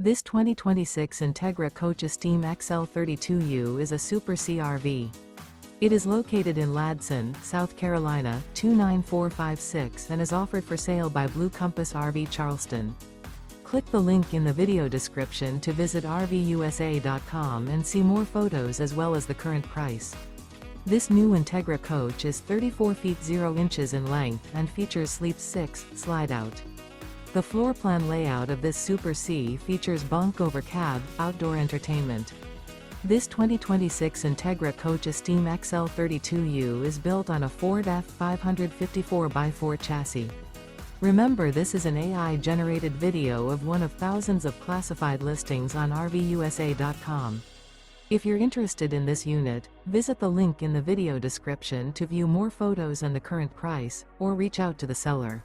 This 2026 Entegra Coach Esteem XL 32U is a Super CRV. It is located in Ladson, South Carolina, 29456 and is offered for sale by Blue Compass RV Charleston. Click the link in the video description to visit RVUSA.com and see more photos as well as the current price. This new Entegra Coach is 34 feet 0 inches in length and features Sleep 6 Slideout. The floor plan layout of this Super C features Bunk Over Cab, outdoor entertainment. This 2026 Entegra Coach Esteem XL 32U is built on a Ford F550 4x4 chassis. Remember, this is an AI-generated video of one of thousands of classified listings on RVUSA.com. If you're interested in this unit, visit the link in the video description to view more photos and the current price, or reach out to the seller.